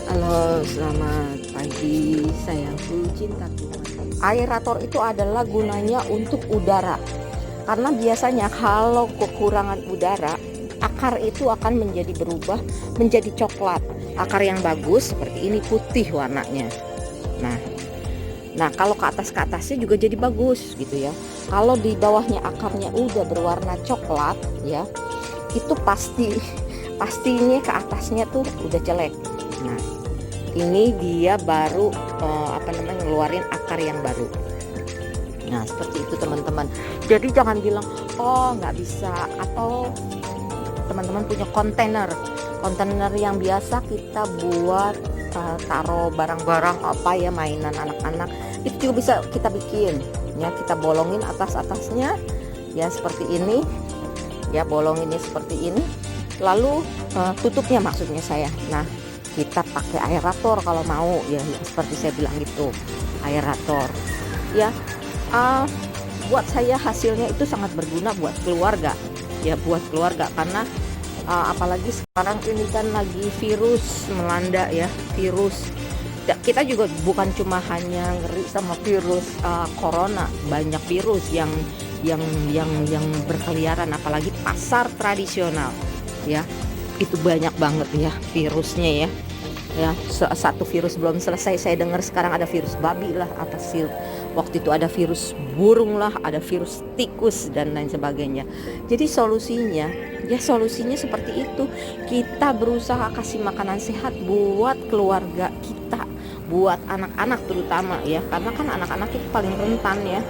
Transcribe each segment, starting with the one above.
Halo, selamat pagi sayangku, cintaku. Aerator itu adalah gunanya untuk udara. Karena biasanya kalau kekurangan udara, akar itu akan menjadi berubah menjadi coklat. Akar yang bagus seperti ini putih warnanya. Nah, nah kalau ke atasnya juga jadi bagus gitu ya. Kalau di bawahnya akarnya udah berwarna coklat ya, itu pastinya ke atasnya tuh udah jelek. Nah, ini dia baru ngeluarin akar yang baru. Nah seperti itu teman-teman. Jadi jangan bilang oh nggak bisa, atau teman-teman punya kontainer yang biasa kita buat taruh barang-barang apa ya, mainan anak-anak, itu juga bisa kita bikin ya. Kita bolongin atasnya ya seperti ini ya, bolonginnya seperti ini, lalu tutupnya maksudnya saya. Nah kita pakai aerator kalau mau ya, seperti saya bilang gitu, aerator ya. Buat saya hasilnya itu sangat berguna buat keluarga ya, buat keluarga, karena apalagi sekarang ini kan lagi virus melanda ya, virus. Kita juga bukan cuma hanya ngeri sama virus corona, banyak virus yang berkeliaran, apalagi pasar tradisional ya, itu banyak banget ya virusnya ya. Satu virus belum selesai saya dengar, sekarang ada virus babi lah, apa sih waktu itu ada virus burung lah, ada virus tikus dan lain sebagainya. Jadi solusinya seperti itu. Kita berusaha kasih makanan sehat buat keluarga kita, buat anak-anak terutama ya, karena kan anak-anak itu paling rentan ya.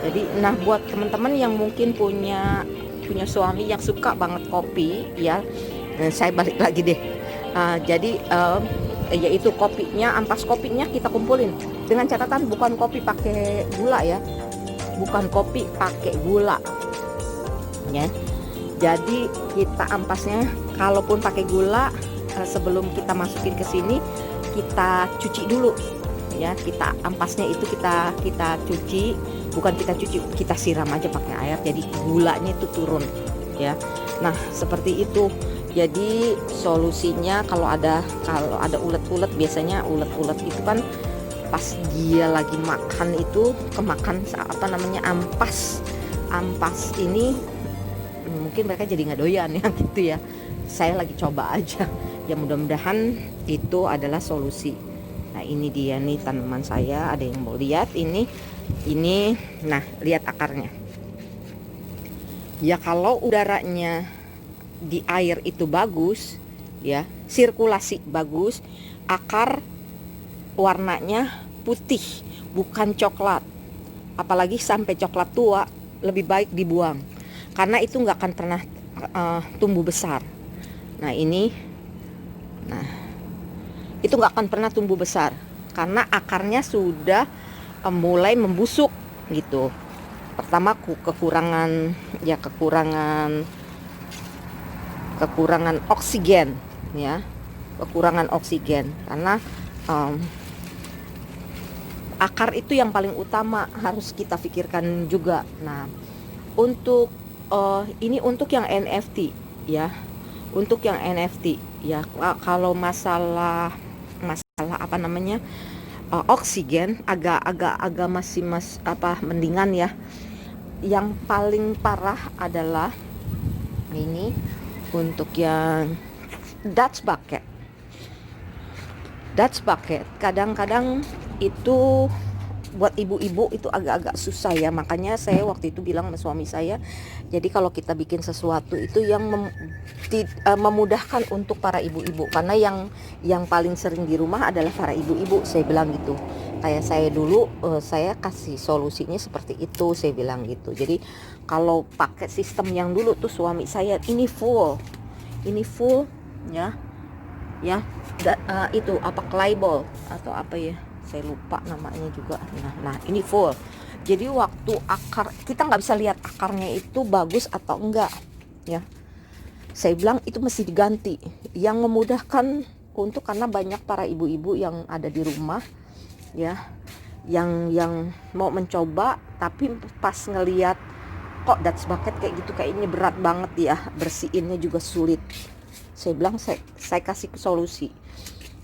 Jadi nah buat teman-teman yang mungkin punya suami yang suka banget kopi ya, saya balik lagi deh. Jadi yaitu kopinya, ampas kopinya kita kumpulin, dengan catatan bukan kopi pakai gula ya, bukan kopi pakai gula ya. Jadi kita ampasnya kalaupun pakai gula, sebelum kita masukin ke sini kita cuci dulu ya. Kita ampasnya itu kita cuci, bukan kita siram aja pakai air, jadi gulanya itu turun ya. Nah seperti itu. Jadi solusinya kalau ada ulet-ulet, biasanya ulet-ulet itu kan pas dia lagi makan itu kemakan ampas ini, mungkin mereka jadi nggak doyan ya gitu ya. Saya lagi coba aja ya, mudah-mudahan itu adalah solusi. Nah ini dia nih tanaman saya, ada yang mau lihat ini. Nah lihat akarnya ya, kalau udaranya di air itu bagus ya, sirkulasi bagus, akar warnanya putih bukan coklat, apalagi sampai coklat tua, lebih baik dibuang karena itu nggak akan pernah tumbuh besar. Nah itu nggak akan pernah tumbuh besar karena akarnya sudah mulai membusuk gitu. Pertama kekurangan oksigen ya, kekurangan oksigen karena akar itu yang paling utama harus kita pikirkan juga. Nah untuk ini untuk yang NFT ya, untuk yang NFT ya. Kalau masalah oksigen agak masih mendingan ya. Yang paling parah adalah ini untuk yang Dutch bucket. Kadang-kadang itu buat ibu-ibu itu agak-agak susah ya. Makanya saya waktu itu bilang sama suami saya, jadi kalau kita bikin sesuatu itu yang memudahkan untuk para ibu-ibu, karena yang paling sering di rumah adalah para ibu-ibu, saya bilang gitu. Kayak saya dulu, saya kasih solusinya seperti itu, saya bilang gitu. Jadi kalau pakai sistem yang dulu tuh suami saya ini full ya itu apa, clayball atau apa ya, saya lupa namanya juga. Nah ini full. Jadi waktu akar, kita nggak bisa lihat akarnya itu bagus atau enggak ya. Saya bilang itu mesti diganti, yang memudahkan untuk, karena banyak para ibu-ibu yang ada di rumah ya, yang mau mencoba tapi pas ngelihat kok Dutch bucket kayak gitu, kayaknya berat banget ya, bersihinnya juga sulit. Saya bilang saya kasih solusi.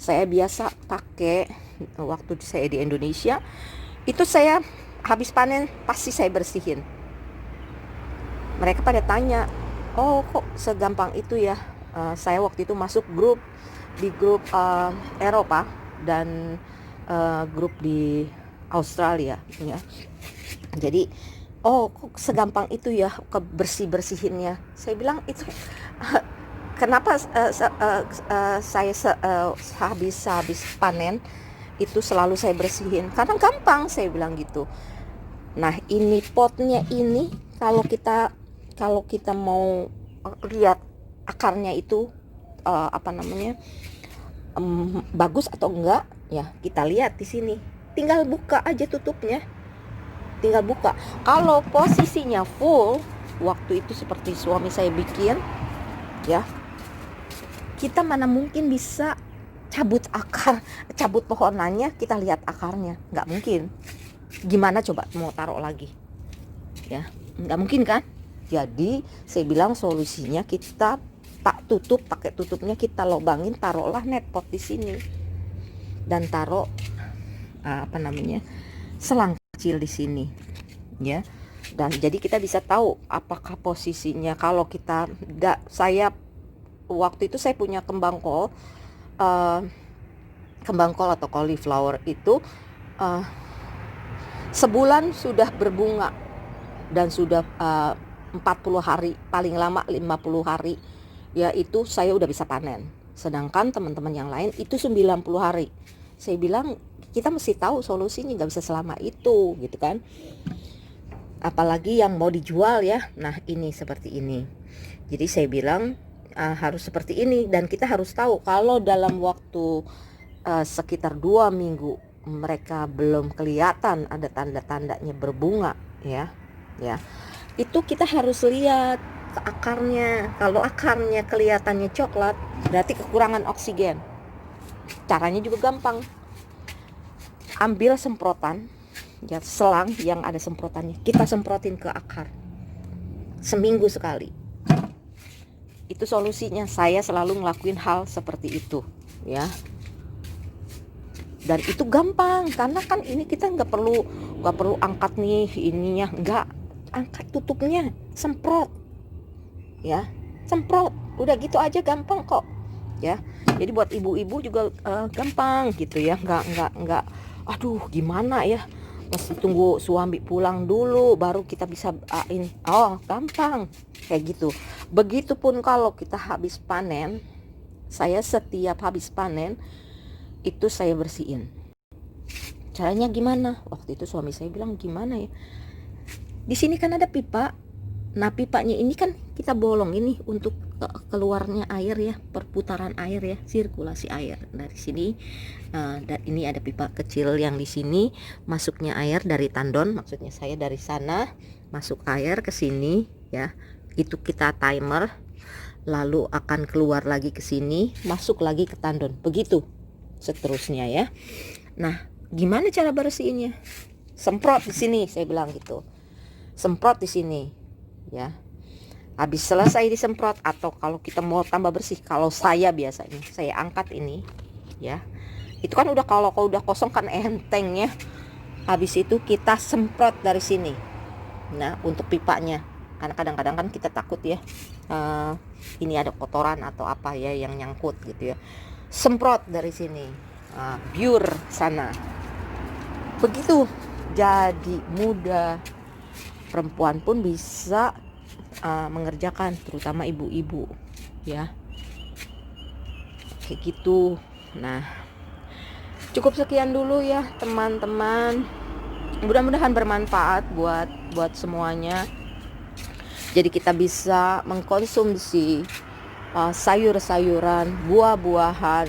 saya biasa pakai waktu saya di Indonesia. Itu saya habis panen pasti saya bersihin. Mereka pada tanya, oh kok segampang itu ya. Saya waktu itu masuk di grup Eropa dan grup di Australia ya. Jadi oh kok segampang itu ya bersihinnya. Saya bilang itu kenapa saya habis panen itu selalu saya bersihin, karena gampang, saya bilang gitu. Nah ini potnya ini kalau kita mau lihat akarnya itu bagus atau enggak ya, kita lihat di sini. Tinggal buka aja tutupnya, tinggal buka. Kalau posisinya full, waktu itu seperti suami saya bikin ya, kita mana mungkin bisa cabut pohonannya, kita lihat akarnya, nggak mungkin. Gimana coba mau taruh lagi ya, nggak mungkin kan. Jadi saya bilang solusinya kita pakai tutupnya, kita lobangin, taruhlah net pot di sini dan taruh selang kecil di sini ya. Dan jadi kita bisa tahu apakah posisinya. Kalau kita waktu itu saya punya kembang kol atau cauliflower itu sebulan sudah berbunga dan sudah 40 hari, paling lama 50 hari ya, itu saya udah bisa panen. Sedangkan teman-teman yang lain itu 90 hari. Saya bilang kita mesti tahu solusinya, nggak bisa selama itu gitu kan. Apalagi yang mau dijual ya. Nah ini seperti ini. Jadi saya bilang harus seperti ini, dan kita harus tahu kalau dalam waktu sekitar 2 minggu mereka belum kelihatan ada tanda-tandanya berbunga ya, itu kita harus lihat ke akarnya. Kalau akarnya kelihatannya coklat, berarti kekurangan oksigen. Caranya juga gampang. Ambil semprotan ya, selang yang ada semprotannya, kita semprotin ke akar seminggu sekali. Itu solusinya. Saya selalu ngelakuin hal seperti itu ya, dan itu gampang karena kan ini kita nggak perlu angkat nih ininya, nggak, angkat tutupnya, semprot ya, semprot, udah gitu aja, gampang kok ya. Jadi buat ibu-ibu juga gampang gitu ya, nggak aduh gimana ya, mesti tunggu suami pulang dulu baru kita bisa gampang kayak gitu. Begitupun kalau kita habis panen, saya setiap habis panen itu saya bersihin. Caranya gimana? Waktu itu suami saya bilang, gimana ya, di sini kan ada pipa. Nah pipanya ini kan kita bolong ini untuk keluarnya air ya, perputaran air ya, sirkulasi air dari sini. Dan ini ada pipa kecil yang di sini, masuknya air dari tandon, maksudnya saya dari sana masuk air ke sini ya. Itu kita timer, lalu akan keluar lagi ke sini, masuk lagi ke tandon, begitu seterusnya ya. Nah gimana cara bersihinnya? Semprot di sini, saya bilang gitu, semprot di sini ya. Habis selesai disemprot, atau kalau kita mau tambah bersih, kalau saya biasanya saya angkat ini ya, itu kan udah, kalau udah kosong kan enteng ya. Habis itu kita semprot dari sini. Nah untuk pipanya, karena kadang-kadang kan kita takut ya, ini ada kotoran atau apa ya yang nyangkut gitu ya, semprot dari sini, biur sana, begitu. Jadi mudah, perempuan pun bisa mengerjakan, terutama ibu-ibu ya, kayak gitu. Nah cukup sekian dulu ya teman-teman, mudah-mudahan bermanfaat buat semuanya. Jadi kita bisa mengkonsumsi sayur-sayuran, buah-buahan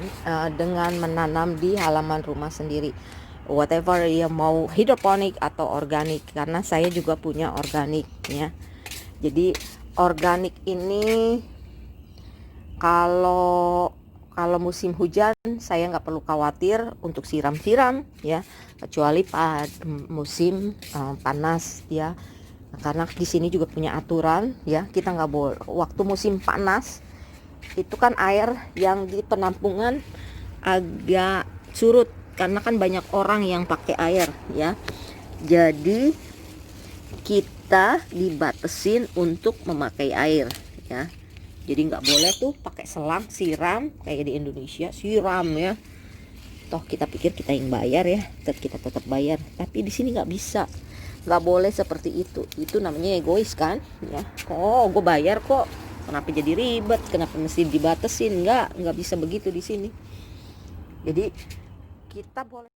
dengan menanam di halaman rumah sendiri, whatever ya, mau hidroponik atau organik, karena saya juga punya organik ya. Jadi organik ini kalau musim hujan saya nggak perlu khawatir untuk siram-siram ya, kecuali pada musim panas ya. Karena di sini juga punya aturan ya, kita nggak boleh waktu musim panas itu kan air yang di penampungan agak surut karena kan banyak orang yang pakai air ya. Jadi kita dibatasin untuk memakai air ya. Jadi nggak boleh tuh pakai selang siram kayak di Indonesia, siram ya. Toh kita pikir kita yang bayar ya, kita tetap bayar. Tapi di sini nggak bisa, nggak boleh seperti itu. Itu namanya egois kan ya. Oh, gue bayar kok, kenapa jadi ribet, kenapa mesti dibatasin? Nggak bisa begitu di sini. Jadi kita boleh